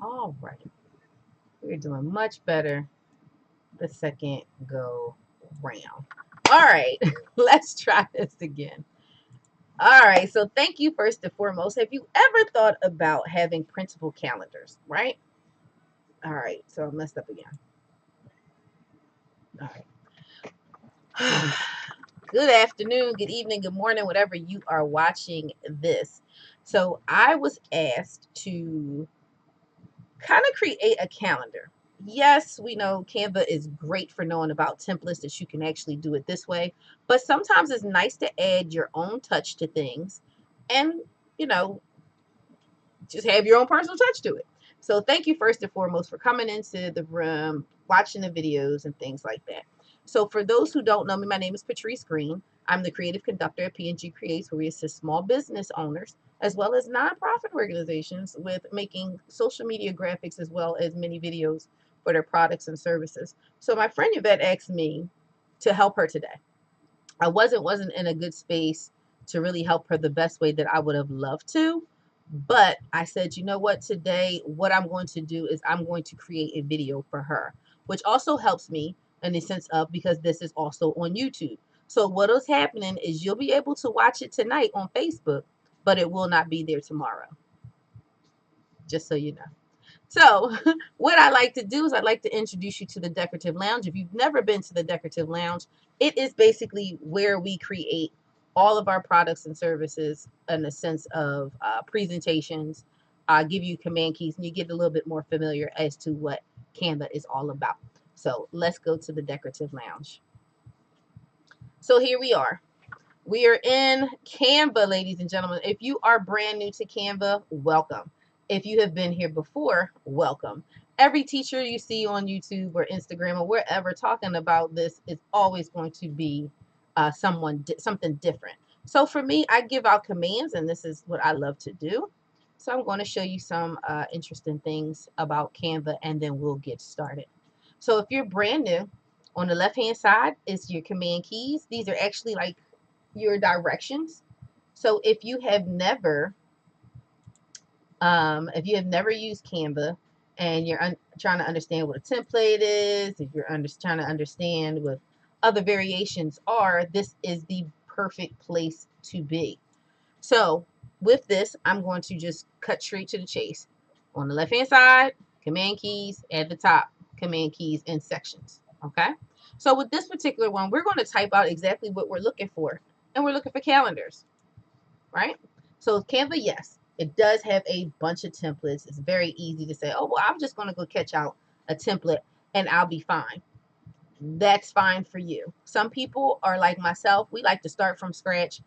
All right. We're doing much better the second go round. All right. Let's try this again. All right. So thank you first and foremost. Have you ever thought about having printable calendars, right? All right. So I messed up again. All right. Good afternoon, good evening, good morning, whatever you are watching this. So I was asked to kind of create a calendar. Yes, we know Canva is great for knowing about templates that you can actually do it this way, but sometimes it's nice to add your own touch to things and, you know, just have your own personal touch to it. So thank you first and foremost for coming into the room, watching the videos and things like that. So for those who don't know me, my name is Patrice Green. I'm the creative conductor at PNG Creates, where we assist small business owners as well as nonprofit organizations with making social media graphics as well as mini videos for their products and services. So my friend Yvette asked me to help her today. I wasn't in a good space to really help her the best way that I would have loved to. But I said, you know what, today, what I'm going to do is I'm going to create a video for her, which also helps me in the sense of because this is also on YouTube. So what is happening is you'll be able to watch it tonight on Facebook, but it will not be there tomorrow, just so you know. So, what I like to do is I'd like to introduce you to the Decorative Lounge. If you've never been to the Decorative Lounge, it is basically where we create all of our products and services in the sense of presentations, give you command keys, and you get a little bit more familiar as to what Canva is all about. So, let's go to the Decorative Lounge. So, here we are. We are in Canva, ladies and gentlemen. If you are brand new to Canva, welcome. If you have been here before, welcome. Every teacher you see on YouTube or Instagram or wherever talking about this is always going to be something different. So for me, I give out commands, and this is what I love to do. So I'm going to show you some interesting things about Canva, and then we'll get started. So if you're brand new, on the left-hand side is your command keys. These are actually like your directions. So if you have never used Canva and you're trying to understand what a template is, if you're trying to understand what other variations are, this is the perfect place to be. So with this, I'm going to just cut straight to the chase. On the left-hand side, command keys. At the top, command keys and sections. Okay. So with this particular one, we're going to type out exactly what we're looking for. And we're looking for calendars, right? So Canva, yes, it does have a bunch of templates. It's very easy to say, oh, well, I'm just going to go catch out a template and I'll be fine. That's fine for you. Some people are like myself. We like to start from scratch,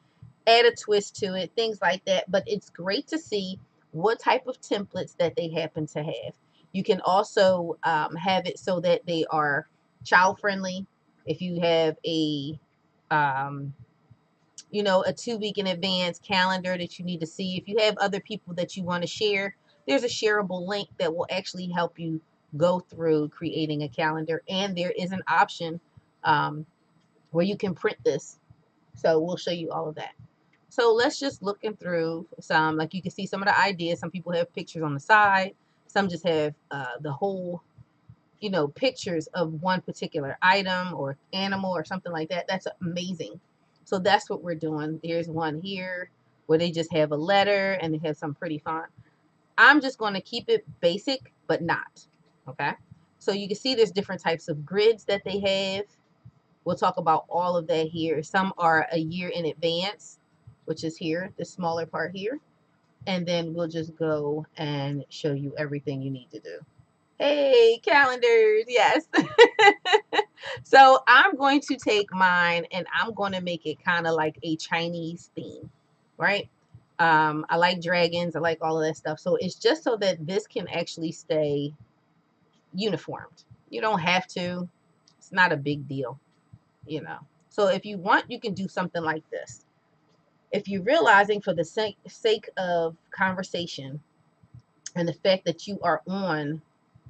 add a twist to it, things like that. But it's great to see what type of templates that they happen to have. You can also have it so that they are child friendly. If you have um, a 2 week in advance calendar that you need to see. If you have other people that you want to share, there's a shareable link that will actually help you go through creating a calendar. And there is an option where you can print this. So we'll show you all of that. So let's just looking through some, like you can see some of the ideas. Some people have pictures on the side. Some just have the whole, pictures of one particular item or animal or something like that. That's amazing. So that's what we're doing. There's one here where they just have a letter and they have some pretty font. I'm just going to keep it basic, but not. Okay. So you can see there's different types of grids that they have. We'll talk about all of that here. Some are a year in advance, which is here, the smaller part here. And then we'll just go and show you everything you need to do. Hey, calendars, yes. So I'm going to take mine and I'm going to make it kind of like a Chinese theme, right? I like dragons. I like all of that stuff. So it's just so that this can actually stay uniformed. You don't have to. It's not a big deal. So if you want, you can do something like this. If you're realizing for the sake of conversation and the fact that you are on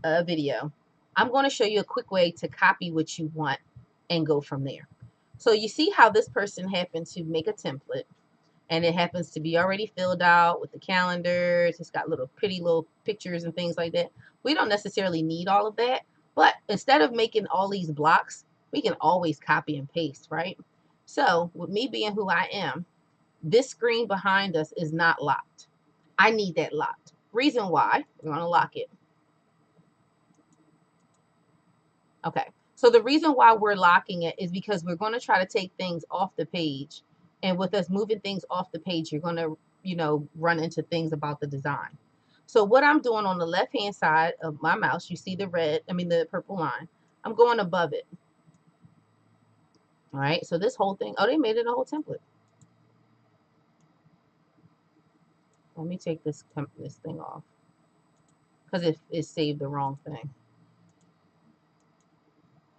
a video, I'm going to show you a quick way to copy what you want and go from there. So you see how this person happened to make a template. and it happens to be already filled out with the calendars. It's got little pretty little pictures and things like that. We don't necessarily need all of that, but instead of making all these blocks, we can always copy and paste, right? So with me being who I am, this screen behind us is not locked. I need that locked. Reason why, we're going to lock it. Okay. So the reason why we're locking it is because we're going to try to take things off the page. And with us moving things off the page, you're going to, run into things about the design. So what I'm doing on the left-hand side of my mouse, you see the purple line. I'm going above it. All right. So this whole thing, oh, they made it a whole template. Let me take this thing off because it saved the wrong thing.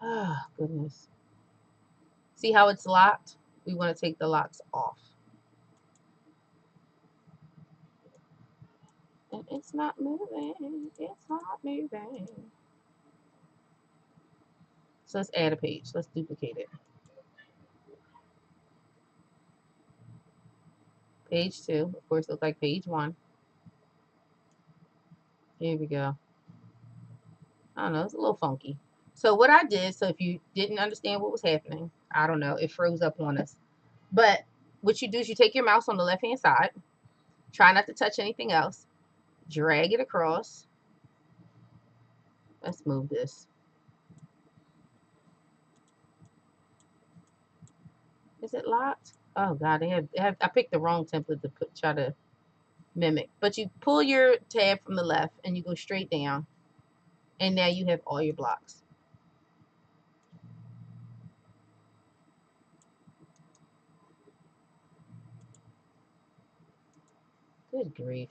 Oh, goodness. See how it's locked? We want to take the locks off. And it's not moving. It's not moving. So let's add a page. Let's duplicate it. Page 2. Of course, looks like page 1. Here we go. I don't know. It's a little funky. So what I did, so if you didn't understand what was happening, I don't know. It froze up on us. But what you do is you take your mouse on the left-hand side. Try not to touch anything else. Drag it across. Let's move this. Is it locked? Oh God, I picked the wrong template to try to mimic. But you pull your tab from the left and you go straight down, and now you have all your blocks. Good grief.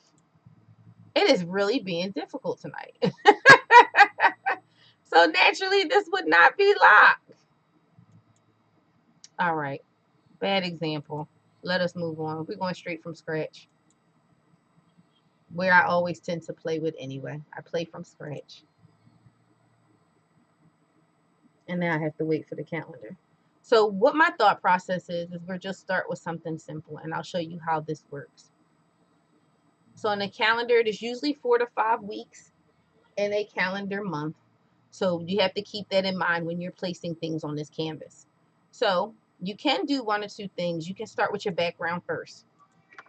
It is really being difficult tonight. So naturally, this would not be locked. All right. Bad example. Let us move on. We're going straight from scratch. Where I always tend to play with anyway. I play from scratch. And now I have to wait for the calendar. So what my thought process is we'll just start with something simple, and I'll show you how this works. So in a calendar, there's usually 4 to 5 weeks in a calendar month. So you have to keep that in mind when you're placing things on this canvas. So you can do one or two things. You can start with your background first,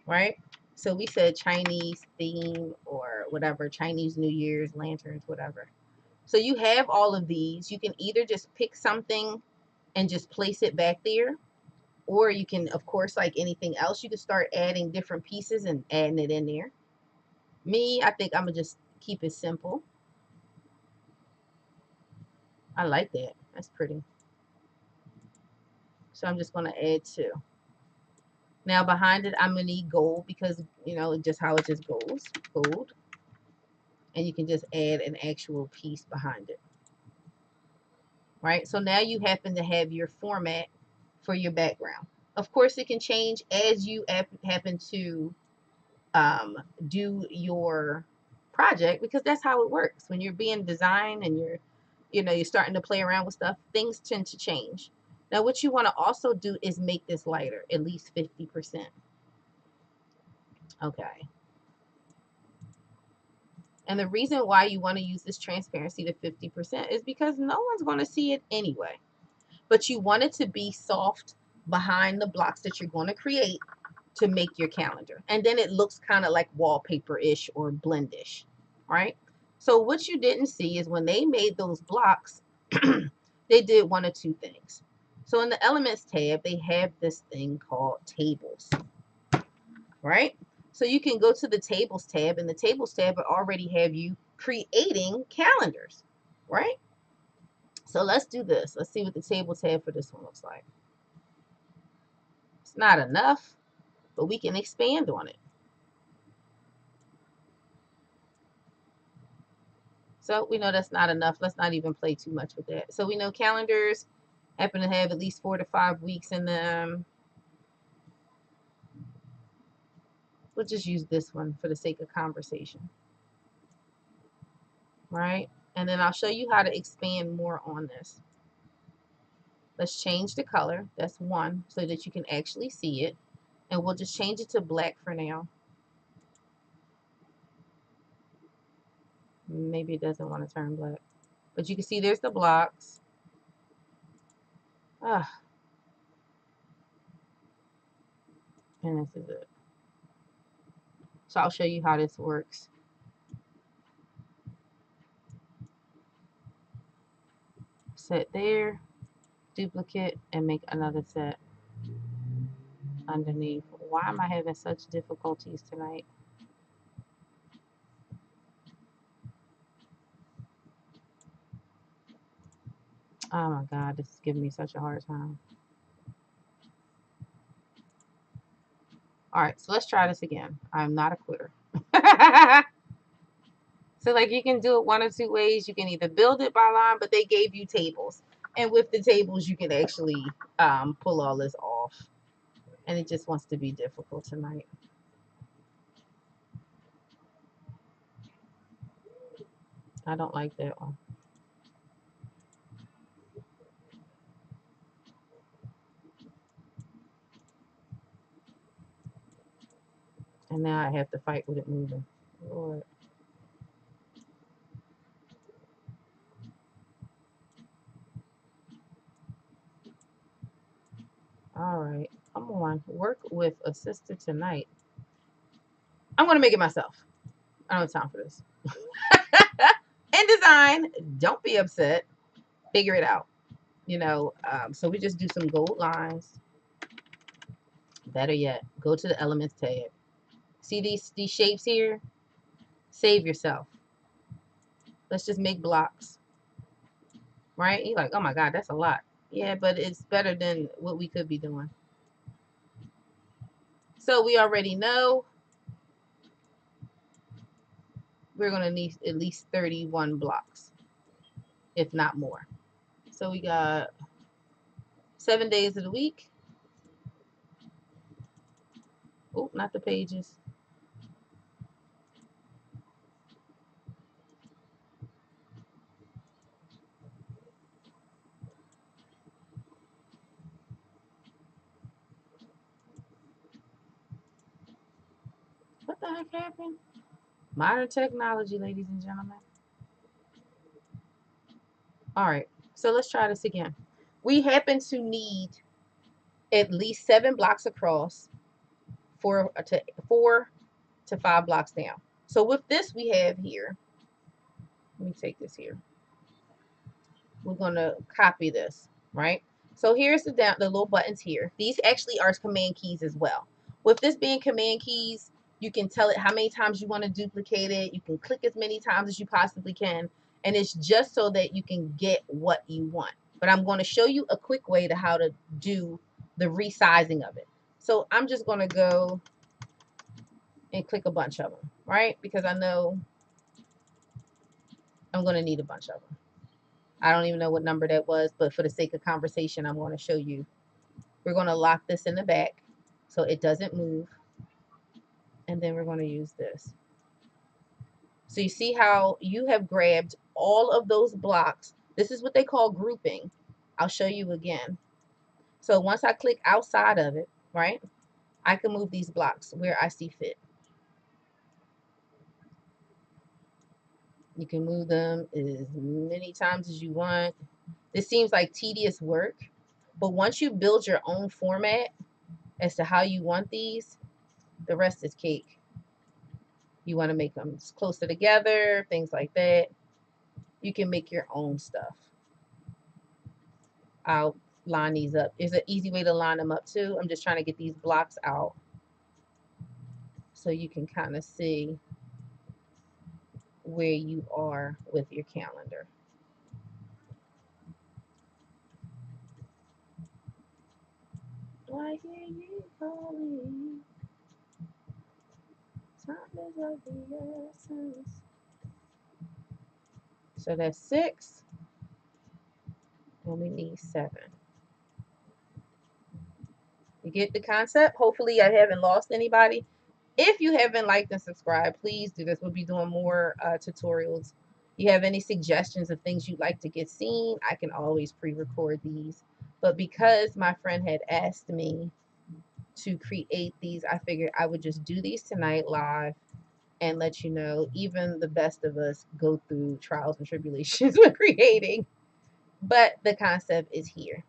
right? So we said Chinese theme or whatever, Chinese New Year's, lanterns, whatever. So you have all of these. You can either just pick something and just place it back there, or you can, of course, like anything else, you can start adding different pieces and adding it in there. Me, I think I'm going to just keep it simple. I like that. That's pretty. So I'm just going to add 2. Now behind it, I'm going to need gold because, just how it just goes. Gold. And you can just add an actual piece behind it. Right? So now you happen to have your format for your background. Of course, it can change as you happen to do your project, because that's how it works. When you're being designed and you're starting to play around with stuff, things tend to change. Now, what you want to also do is make this lighter, at least 50%. Okay. And the reason why you want to use this transparency to 50% is because no one's going to see it anyway. But you want it to be soft behind the blocks that you're going to create to make your calendar. And then it looks kind of like wallpaper-ish or blendish, right? So what you didn't see is when they made those blocks, they did one or two things. So in the Elements tab, they have this thing called Tables, right? So you can go to the Tables tab, and the Tables tab will already have you creating calendars, right? So let's do this. Let's see what the Table tab for this one looks like. It's not enough, but we can expand on it. So we know that's not enough. Let's not even play too much with that. So we know calendars happen to have at least 4 to 5 weeks in them. We'll just use this one for the sake of conversation. Right? And then I'll show you how to expand more on this. Let's change the color. That's 1 so that you can actually see it. And we'll just change it to black for now. Maybe it doesn't want to turn black. But you can see there's the blocks. Ah, and this is it. So I'll show you how this works. Set there, duplicate, and make another set underneath. Why am I having such difficulties tonight? Oh my God, this is giving me such a hard time. All right, so let's try this again. I'm not a quitter. So like you can do it one or two ways. You can either build it by line, but they gave you tables. And with the tables, you can actually pull all this off. And it just wants to be difficult tonight. I don't like that one. And now I have to fight with it moving. Lord. All right. Come on. Work with a sister tonight. I'm going to make it myself. I don't have time for this. InDesign, don't be upset. Figure it out. You know, so we just do some gold lines. Better yet, go to the Elements tab. See these shapes here? Save yourself. Let's just make blocks. Right? You're like, oh my God, that's a lot. Yeah, but it's better than what we could be doing. So we already know we're going to need at least 31 blocks, if not more. So we got 7 days of the week. Oh, not the pages. What the heck happened? Modern technology, ladies and gentlemen. All right, so let's try this again. We happen to need at least 7 blocks across, 4 to 5 blocks down. So with this we have here, let me take this here. We're going to copy this, right? So here's the little buttons here. These actually are command keys as well. With this being command keys, you can tell it how many times you want to duplicate it. You can click as many times as you possibly can. And it's just so that you can get what you want. But I'm going to show you a quick way to how to do the resizing of it. So I'm just going to go and click a bunch of them, right? Because I know I'm going to need a bunch of them. I don't even know what number that was, but for the sake of conversation, I'm going to show you. We're going to lock this in the back so it doesn't move. And then we're going to use this. So you see how you have grabbed all of those blocks. This is what they call grouping. I'll show you again. So once I click outside of it, right, I can move these blocks where I see fit. You can move them as many times as you want. This seems like tedious work, but once you build your own format as to how you want these, the rest is cake. You want to make them closer together, things like that. You can make your own stuff. I'll line these up. There's an easy way to line them up too. I'm just trying to get these blocks out so you can kind of see where you are with your calendar. I hear you calling. Time is of the essence. So that's 6. And we need 7. You get the concept? Hopefully I haven't lost anybody. If you haven't liked and subscribed, please do this. We'll be doing more tutorials. You have any suggestions of things you'd like to get seen, I can always pre-record these. But because my friend had asked me to create these. I figured I would just do these tonight live and let you know even the best of us go through trials and tribulations with creating. But the concept is here,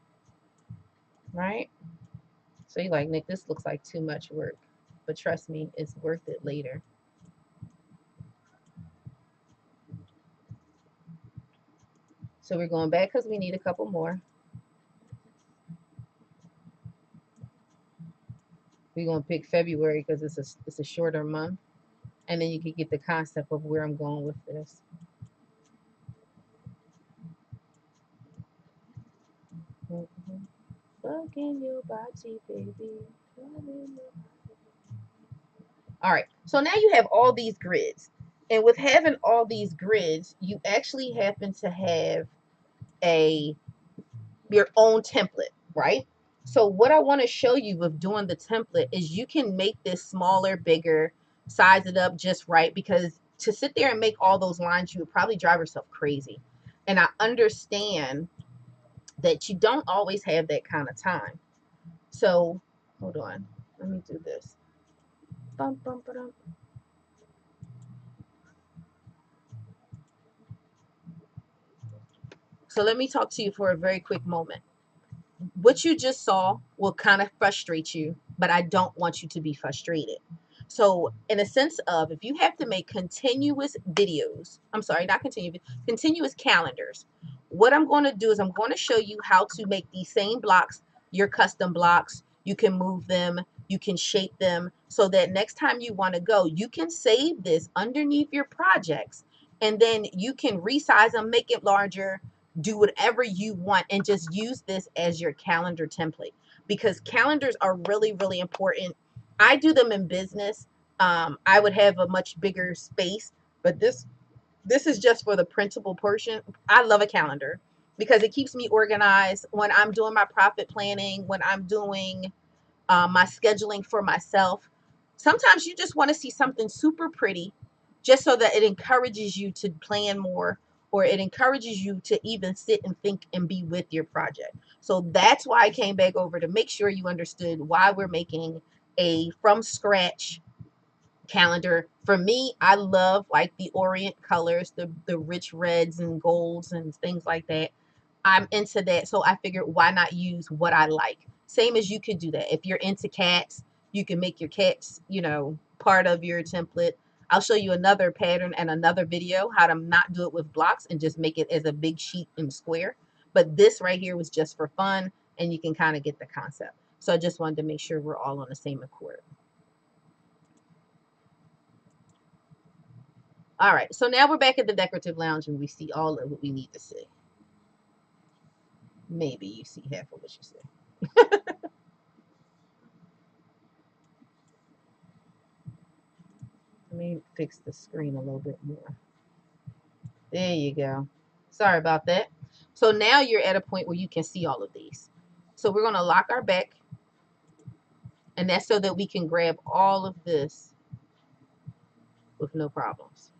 right? So you're like, Nick, this looks like too much work. But trust me, it's worth it later. So we're going back because we need a couple more. We're going to pick February because it's a shorter month. And then you can get the concept of where I'm going with this. Look in your body, baby. All right. So now you have all these grids. And with having all these grids, you actually happen to have a your own template, right? So what I want to show you with doing the template is you can make this smaller, bigger, size it up just right, because to sit there and make all those lines, you would probably drive yourself crazy. And I understand that you don't always have that kind of time. So hold on, let me do this. Bum, bum, ba-dum. So let me talk to you for a very quick moment. What you just saw will kind of frustrate you, but I don't want you to be frustrated. So, in a sense of if you have to make continuous videos, I'm sorry, not continuous, continuous calendars, what I'm going to do is I'm going to show you how to make these same blocks, your custom blocks. You can move them, you can shape them so that next time you want to go, you can save this underneath your projects and then you can resize them, make it larger, do whatever you want, and just use this as your calendar template, because calendars are really, really important. I do them in business. I would have a much bigger space, but this is just for the printable portion. I love a calendar because it keeps me organized when I'm doing my profit planning, when I'm doing my scheduling for myself. Sometimes you just want to see something super pretty just so that it encourages you to plan more, or it encourages you to even sit and think and be with your project. So that's why I came back over to make sure you understood why we're making a from scratch calendar. For me, I love like the orient colors, the rich reds and golds and things like that. I'm into that. So I figured why not use what I like? Same as you could do that. If you're into cats, you can make your cats, part of your template. I'll show you another pattern and another video how to not do it with blocks and just make it as a big sheet and square. But this right here was just for fun and you can kind of get the concept. So I just wanted to make sure we're all on the same accord. All right, so now we're back at the decorative lounge and we see all of what we need to see. Maybe you see half of what you see. Let me fix the screen a little bit more. There you go. Sorry about that. So now you're at a point where you can see all of these. So we're going to lock our back, and that's so that we can grab all of this with no problems.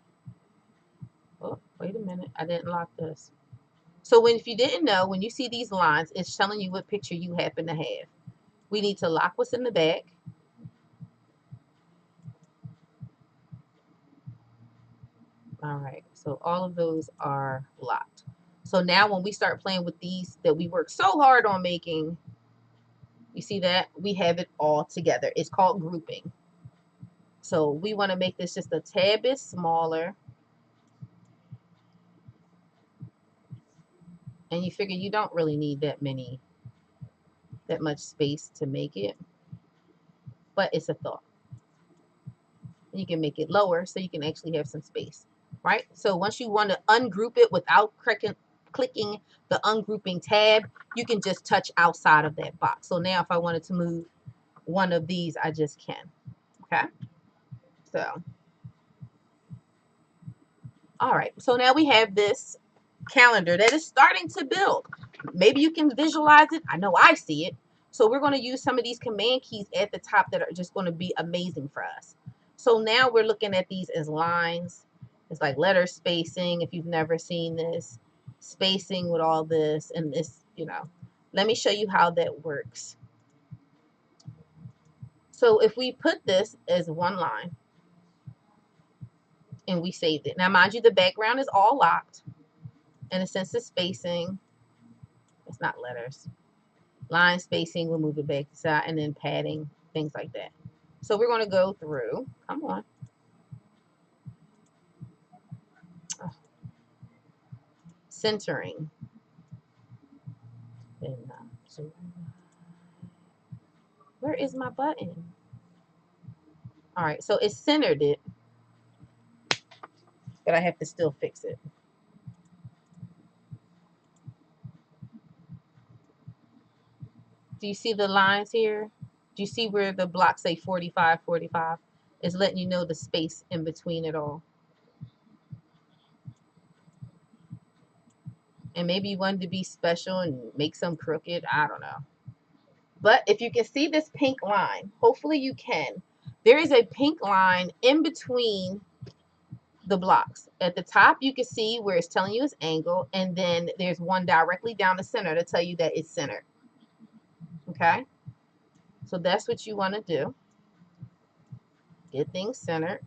Oh, wait a minute. I didn't lock this. So if you didn't know, when you see these lines, it's telling you what picture you happen to have. We need to lock what's in the back. All right, so all of those are locked. So now when we start playing with these that we worked so hard on making, you see that? We have it all together. It's called grouping. So we want to make this just a tad bit smaller. And you figure you don't really need that much space to make it. But it's a thought. You can make it lower so you can actually have some space, right? So once you want to ungroup it without clicking the ungrouping tab, you can just touch outside of that box. So now if I wanted to move one of these, I just can. Okay. So, all right. So now we have this calendar that is starting to build. Maybe you can visualize it. I know I see it. So we're going to use some of these command keys at the top that are just going to be amazing for us. So now we're looking at these as lines. It's like letter spacing. If you've never seen this, spacing with all this and this, let me show you how that works. So if we put this as one line and we saved it. Now, mind you, the background is all locked. In a sense of spacing, it's not letters. Line spacing, we'll move it back to side, and then padding, things like that. So we're going to go through, come on. Oh, centering. And, so where is my button? All right, so it centered it, but I have to still fix it. Do you see the lines here? Do you see where the blocks say 45, 45? It's letting you know the space in between it all. And maybe you wanted to be special and make some crooked. I don't know. But if you can see this pink line, hopefully you can. There is a pink line in between the blocks. At the top, you can see where it's telling you its angle, and then there's one directly down the center to tell you that it's centered. Okay? So that's what you want to do. Get things centered.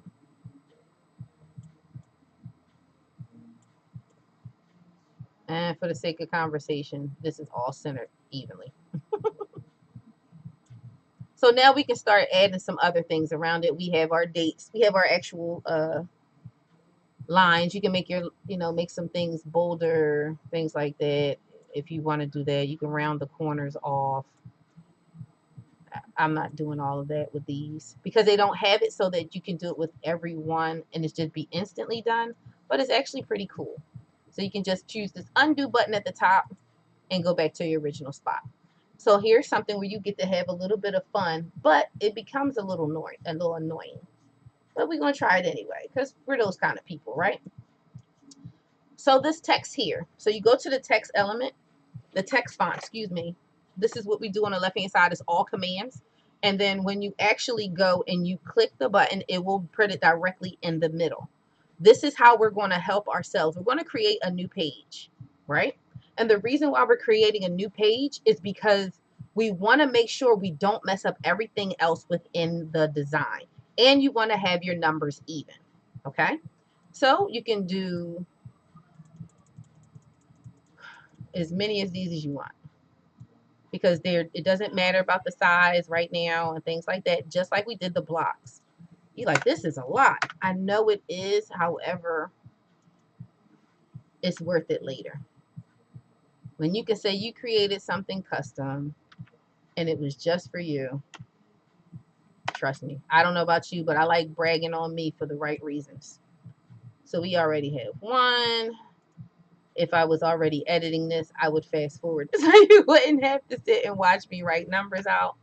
And for the sake of conversation, this is all centered evenly. So now we can start adding some other things around it. We have our dates. We have our actual lines. You can make your, make some things bolder, things like that. If you want to do that, you can round the corners off. I'm not doing all of that with these because they don't have it so that you can do it with every one and it's just be instantly done. But it's actually pretty cool. So you can just choose this undo button at the top and go back to your original spot. So here's something where you get to have a little bit of fun, but it becomes a little annoying. But we're going to try it anyway because we're those kind of people, right? So this text here. So you go to the text element, the text font, excuse me. This is what we do on the left-hand side. It's all commands. And then when you actually go and you click the button, it will put it directly in the middle. This is how we're going to help ourselves. We're going to create a new page, right? And the reason why we're creating a new page is because we want to make sure we don't mess up everything else within the design. And you want to have your numbers even, okay? So you can do as many of these as you want because it doesn't matter about the size right now and things like that, just like we did the blocks. You're like, this is a lot. I know it is, however, it's worth it later. When you can say you created something custom and it was just for you, trust me. I don't know about you, but I like bragging on me for the right reasons. So we already have one. If I was already editing this, I would fast forward so you wouldn't have to sit and watch me write numbers out.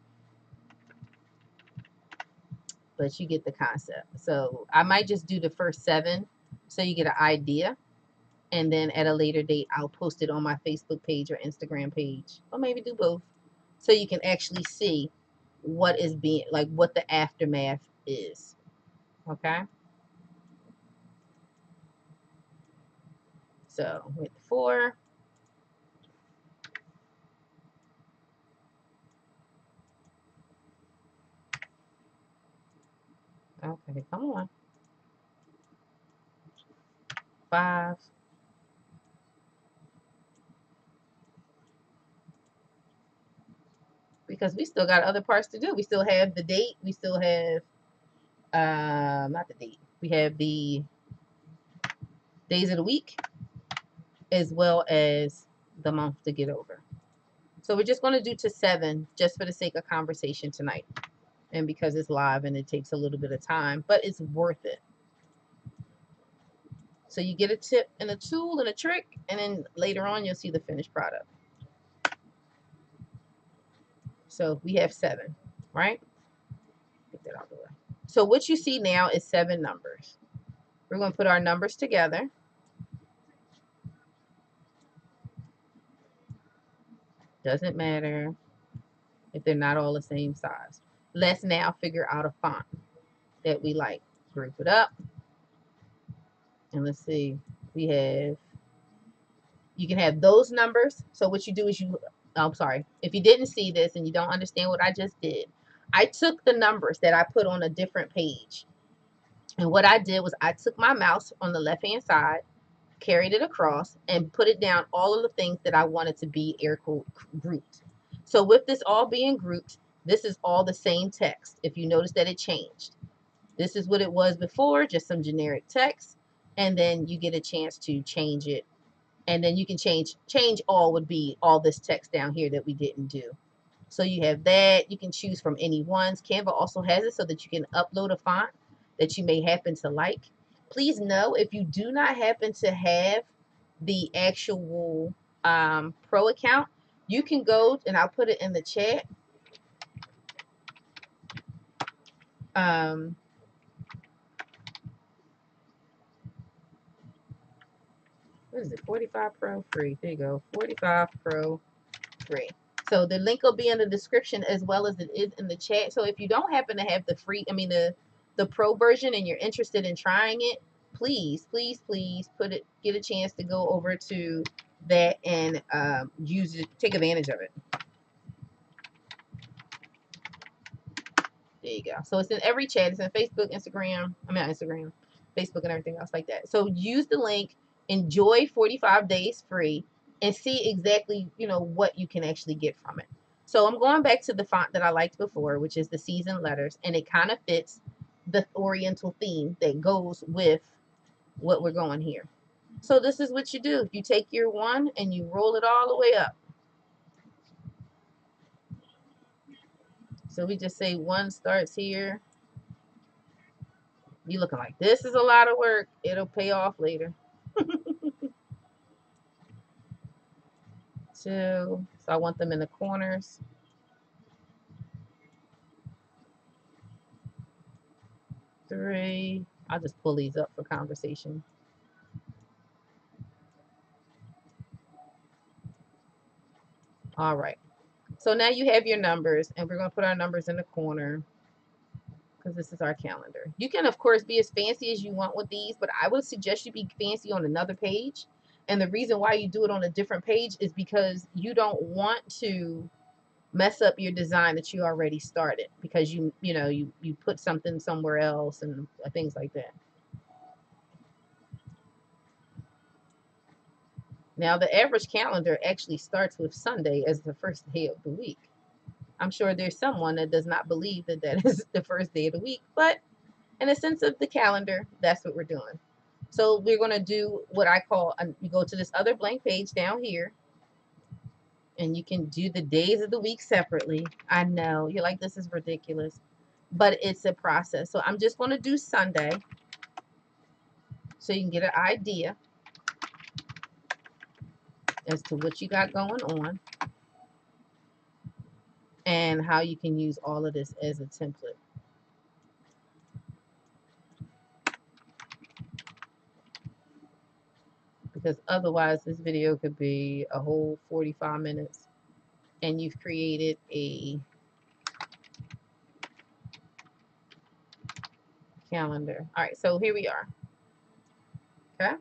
But you get the concept. So I might just do the first 7 so you get an idea. And then at a later date, I'll post it on my Facebook page or Instagram page, or maybe do both, so you can actually see what is being, like what the aftermath is. Okay. So with 4. Okay, come on. 5. Because we still got other parts to do. We still have the date. We still have, not the date. We have the days of the week as well as the month to get over. So we're just going to do to 7 just for the sake of conversation tonight. And because it's live and it takes a little bit of time, but it's worth it. So you get a tip and a tool and a trick, and then later on you'll see the finished product. So we have 7, right? Get that out of the way. So what you see now is 7 numbers. We're going to put our numbers together. Doesn't matter if they're not all the same size. Let's now figure out a font that we like. Group it up. And let's see. We have, you can have those numbers. So what you do is I'm sorry. If you didn't see this and you don't understand what I just did, I took the numbers that I put on a different page. And what I did was I took my mouse on the left hand side, carried it across, and put it down all of the things that I wanted to be air quote grouped. So with this all being grouped, this is all the same text. If you notice that it changed. This is what it was before, just some generic text. And then you get a chance to change it. And then you can change all would be all this text down here that we didn't do. So you have that. You can choose from any ones. Canva also has it so that you can upload a font that you may happen to like. Please know if you do not happen to have the actual pro account, you can go, and I'll put it in the chat. What is it? 45 Pro free. There you go. 45 Pro free. So the link will be in the description as well as it is in the chat. So if you don't happen to have the free, the pro version and you're interested in trying it, please, please, please get a chance to go over to that and use it, take advantage of it. There you go. So it's in every chat. It's in Facebook, Instagram. Not Instagram, Facebook, and everything else like that. So use the link, enjoy 45 days free, and see exactly, what you can actually get from it. So I'm going back to the font that I liked before, which is the season letters, and it kind of fits the Oriental theme that goes with what we're going here. So this is what you do. You take your one and you roll it all the way up. So we just say one starts here. You looking like this is a lot of work. It'll pay off later. 2. So I want them in the corners. 3. I'll just pull these up for conversation. All right. So now you have your numbers, and we're going to put our numbers in the corner because this is our calendar. You can, of course, be as fancy as you want with these, but I would suggest you be fancy on another page. And the reason why you do it on a different page is because you don't want to mess up your design that you already started because you put something somewhere else and things like that. Now the average calendar actually starts with Sunday as the first day of the week. I'm sure there's someone that does not believe that that is the first day of the week, but in a sense of the calendar, that's what we're doing. So we're going to do what I call, you go to this other blank page down here, and you can do the days of the week separately. I know, you're like, this is ridiculous, but it's a process. So I'm just going to do Sunday so you can get an idea as to what you got going on and how you can use all of this as a template. Because otherwise this video could be a whole 45 minutes and you've created a calendar. All right, so here we are. Okay,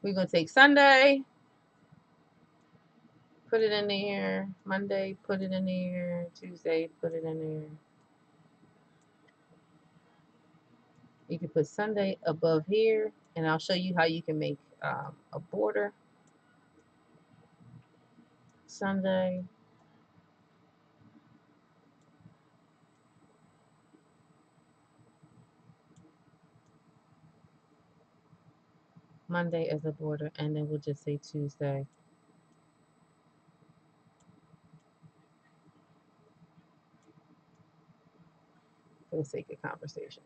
we're going to take Sunday, put it in there. Monday, put it in there. Tuesday, put it in there. You can put Sunday above here, and I'll show you how you can make a border. Sunday. Monday as a border, and then we'll just say Tuesday. For the sake of conversation.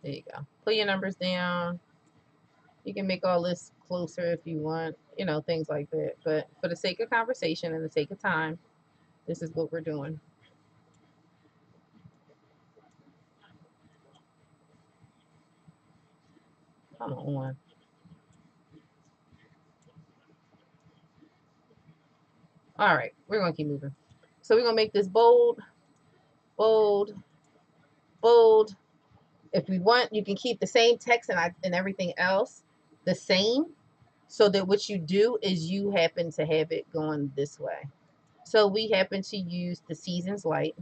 There you go. Put your numbers down. You can make all this closer if you want, things like that. But for the sake of conversation and the sake of time, this is what we're doing. Come on. All right, we're going to keep moving. So we're going to make this bold, bold, bold. If we want, you can keep the same text and everything else the same, so that what you do is you happen to have it going this way. So we happen to use the seasons light.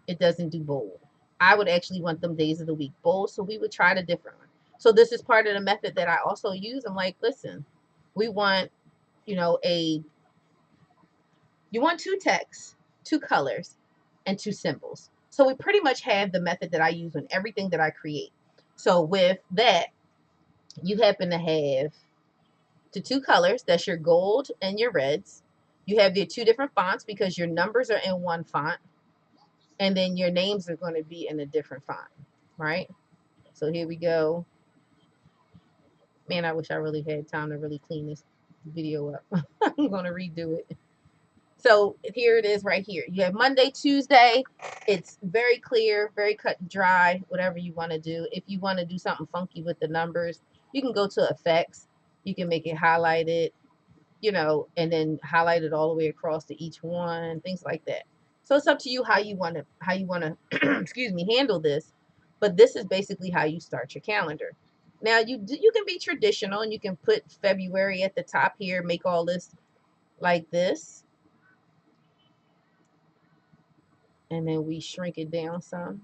It doesn't do bold. I would actually want them days of the week bold, so we would try the different one. So this is part of the method that I also use. I'm like, listen, we want, you know, you want two texts, two colors, and two symbols. So we pretty much have the method that I use on everything that I create. So with that, you happen to have the two colors, that's your gold and your reds. You have your two different fonts because your numbers are in one font, and then your names are going to be in a different font, right? So here we go. Man, I wish I really had time to really clean this video up. I'm going to redo it. So here it is right here. You have Monday, Tuesday. It's very clear, very cut and dry, whatever you want to do. If you want to do something funky with the numbers, you can go to effects. You can make it highlighted, you know, and then highlight it all the way across to each one, things like that. So it's up to you how you want to excuse me, handle this. But this is basically how you start your calendar. Now you can be traditional and you can put February at the top here, make all this like this, and then we shrink it down some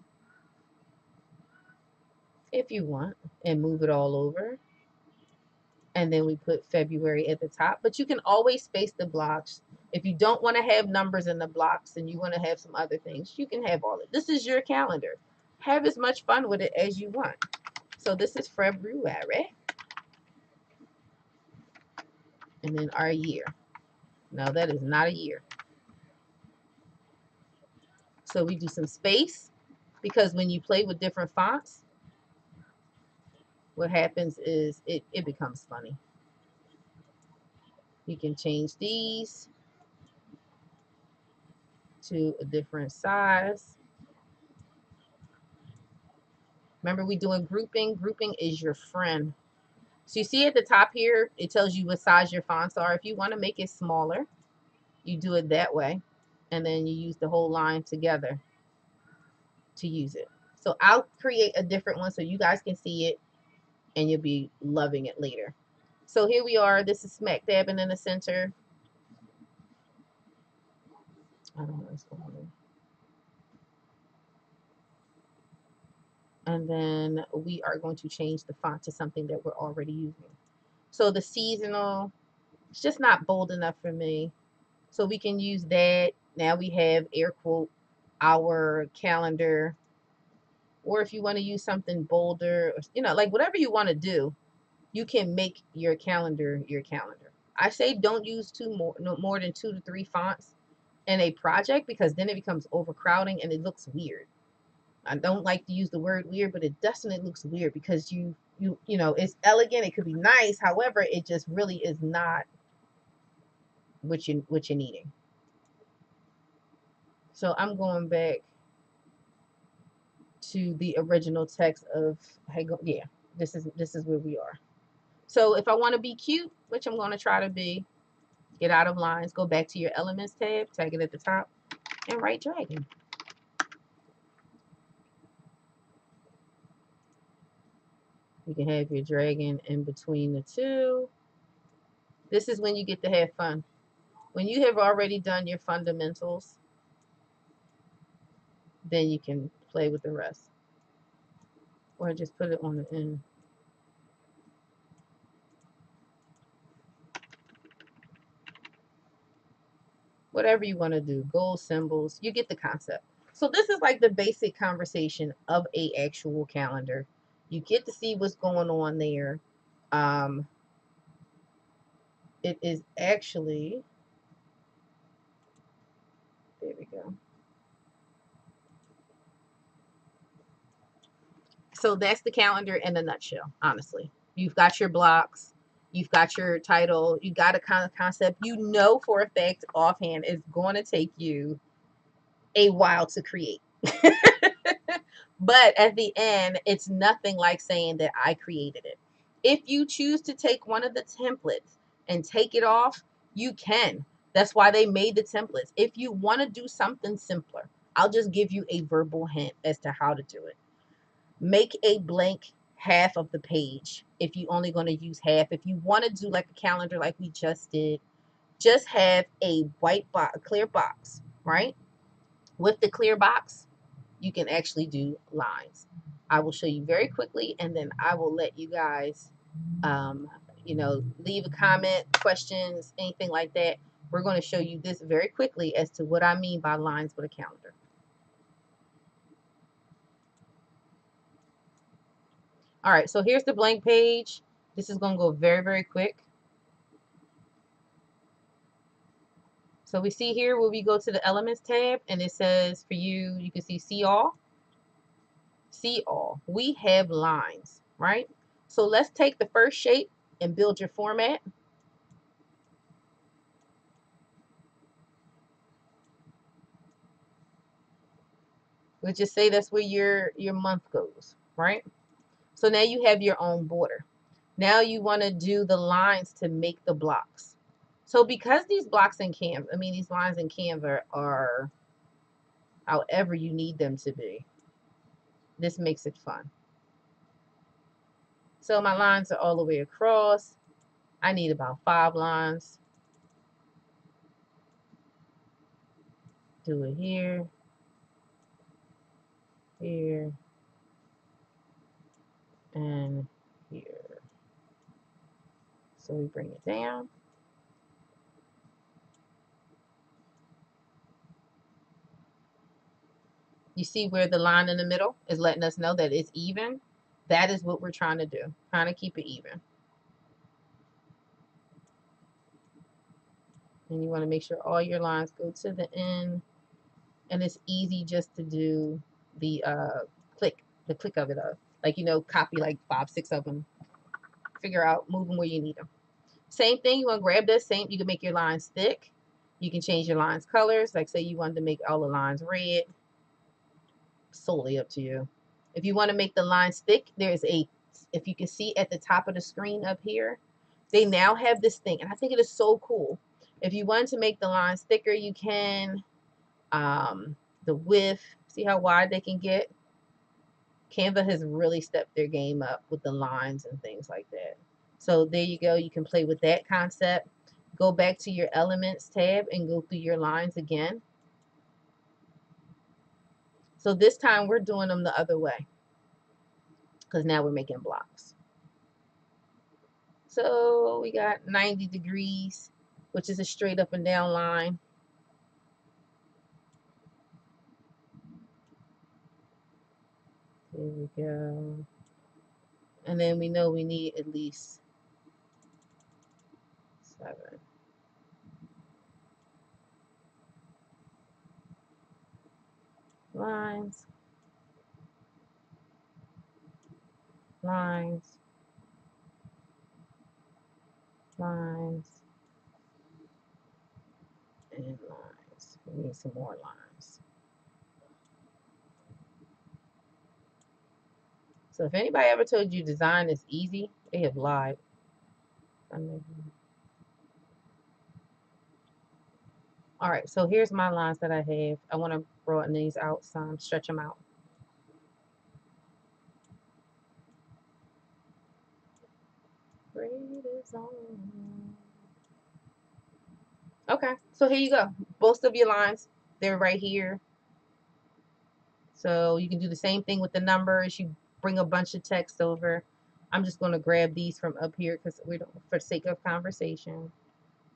if you want and move it all over. And then we put February at the top, but you can always space the blocks. If you don't want to have numbers in the blocks and you want to have some other things, you can have all of it. This is your calendar. Have as much fun with it as you want. So this is February, and then our year. No, that is not a year. So we do some space, because when you play with different fonts, what happens is it becomes funny. You can change these to a different size. Remember, we doing grouping. Grouping is your friend. So you see at the top here, it tells you what size your fonts are. If you want to make it smaller, you do it that way. And then you use the whole line together to use it. So I'll create a different one so you guys can see it and you'll be loving it later. So here we are. This is smack dabbing in the center. I don't know what's going on. And then we are going to change the font to something that we're already using. So the seasonal, it's just not bold enough for me. So we can use that. Now we have air quote our calendar. Or if you want to use something bolder, you know, like whatever you want to do, you can make your calendar your calendar. I say don't use no more than 2 to 3 fonts in a project, because then it becomes overcrowding and it looks weird. I don't like to use the word weird, but it definitely looks weird because you know, it's elegant, it could be nice, however, it just really is not what you're needing. So I'm going back to the original text of, hey, yeah, this is where we are. So if I want to be cute, which I'm going to try to be, get out of lines, go back to your elements tab, tag it at the top, and write dragon. You can have your dragon in between the two. This is when you get to have fun. When you have already done your fundamentals, then you can play with the rest. Or just put it on the end. Whatever you want to do, gold symbols, you get the concept. So this is like the basic conversation of a actual calendar. You get to see what's going on there. It is actually, there we go. So that's the calendar in a nutshell, honestly. You've got your blocks, you've got your title, you got a kind of concept. You know for a fact offhand it's going to take you a while to create. But at the end, it's nothing like saying that I created it. If you choose to take one of the templates and take it off, you can. That's why they made the templates. If you want to do something simpler, I'll just give you a verbal hint as to how to do it. Make a blank half of the page if you're only going to use half. If you want to do like a calendar like we just did, just have a white box, a clear box, right? With the clear box, you can actually do lines. I will show you very quickly, and then I will let you guys, um, leave a comment, questions, anything like that. We're going to show you this very quickly as to what I mean by lines with a calendar. All right, so here's the blank page. This is going to go very, very quick. So we see here where we go to the Elements tab, and it says for you, you can see all. See all. We have lines, right? So let's take the first shape and build your format. We'll just say that's where your month goes, right? So now you have your own border. Now you want to do the lines to make the blocks. So because these blocks in Canva, these lines in Canva are however you need them to be, this makes it fun. So my lines are all the way across. I need about 5 lines. Do it here, here, and here. So we bring it down. You see where the line in the middle is letting us know that it's even? That is what we're trying to do, trying to keep it even. And you want to make sure all your lines go to the end. And it's easy just to do the click of it up. Like, copy like 5, 6 of them. Figure out, move them where you need them. Same thing, you want to grab this, you can make your lines thick. You can change your lines colors. Like say you wanted to make all the lines red. Solely up to you. If you want to make the lines thick, if you can see at the top of the screen up here, they now have this thing, and I think it is so cool. If you want to make the lines thicker, you can. The width, see how wide they can get? Canva has really stepped their game up with the lines and things like that. So there you go. You can play with that concept. Go back to your Elements tab and go through your lines again. So this time we're doing them the other way because now we're making blocks. So we got 90 degrees, which is a straight up and down line. There we go. And then we know we need at least 7. Lines, lines, lines, and lines. We need some more lines. So if anybody ever told you design is easy, they have lied. All right, so here's my lines that I have. I want to broaden these out some, stretch them out. Okay, so here you go. Most of your lines, they're right here. So you can do the same thing with the numbers. You bring a bunch of text over. I'm just going to grab these from up here because we don't, for the sake of conversation.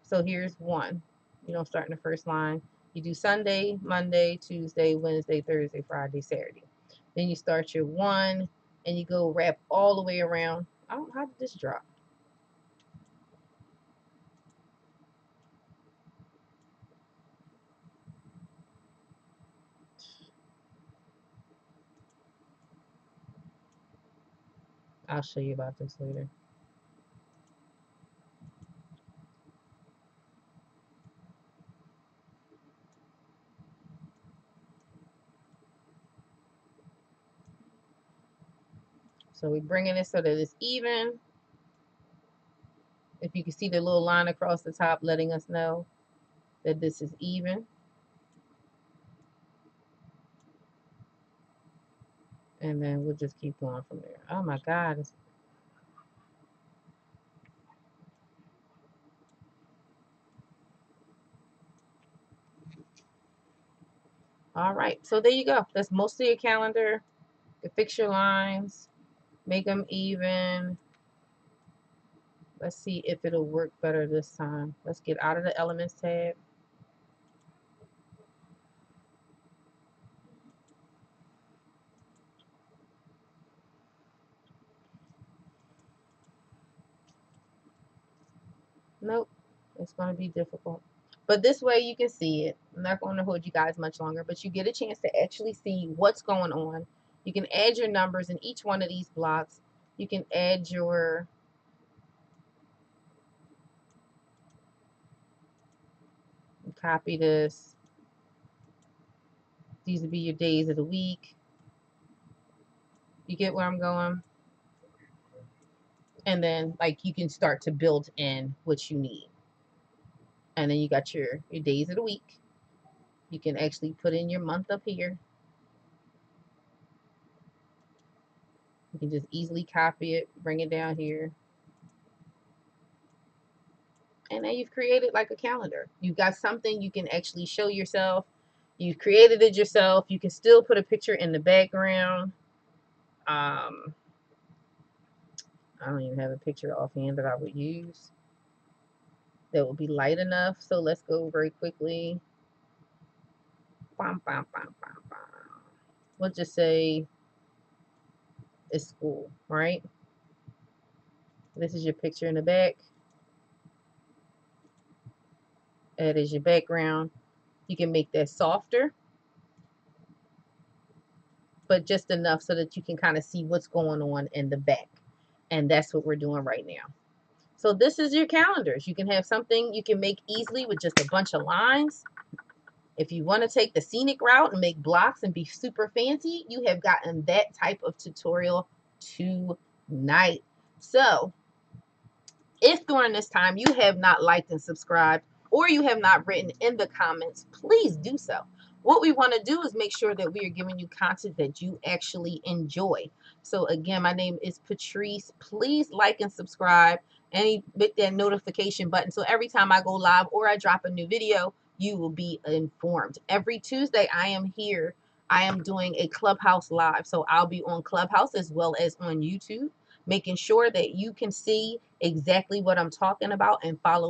So here's one. You don't start in the first line. You do Sunday, Monday, Tuesday, Wednesday, Thursday, Friday, Saturday. Then you start your 1 and you go wrap all the way around. Oh, how did this drop? I'll show you about this later. So we're bringing it so that it's even. If you can see the little line across the top letting us know that this is even. And then we'll just keep going from there. Oh my God. All right. So there you go. That's most of your calendar. You fix your lines, make them even. Let's see if it'll work better this time. Let's get out of the Elements tab. Nope. It's going to be difficult. But this way you can see it. I'm not going to hold you guys much longer, but you get a chance to actually see what's going on. You can add your numbers in each one of these blocks. You can add your copy this. These would be your days of the week. You get where I'm going? And then like you can start to build in what you need. And then you got your days of the week. You can actually put in your month up here. You can just easily copy it, bring it down here. And then you've created like a calendar. You've got something you can actually show yourself. You've created it yourself. You can still put a picture in the background. I don't even have a picture offhand that I would use that would be light enough. So let's go very quickly. Bam, bam, bam, bam, bam. We'll just say it's school, right? This is your picture in the back. That is your background. You can make that softer, but just enough so that you can kind of see what's going on in the back. And that's what we're doing right now. So this is your calendars. You can have something you can make easily with just a bunch of lines. If you want to take the scenic route and make blocks and be super fancy, you have gotten that type of tutorial tonight. So if during this time you have not liked and subscribed, or you have not written in the comments, please do so. What we want to do is make sure that we are giving you content that you actually enjoy. So again, my name is Patrice. Please like and subscribe and hit that notification button so every time I go live or I drop a new video, you will be informed. Every Tuesday I am here. I am doing a Clubhouse live. So I'll be on Clubhouse as well as on YouTube, making sure that you can see exactly what I'm talking about and follow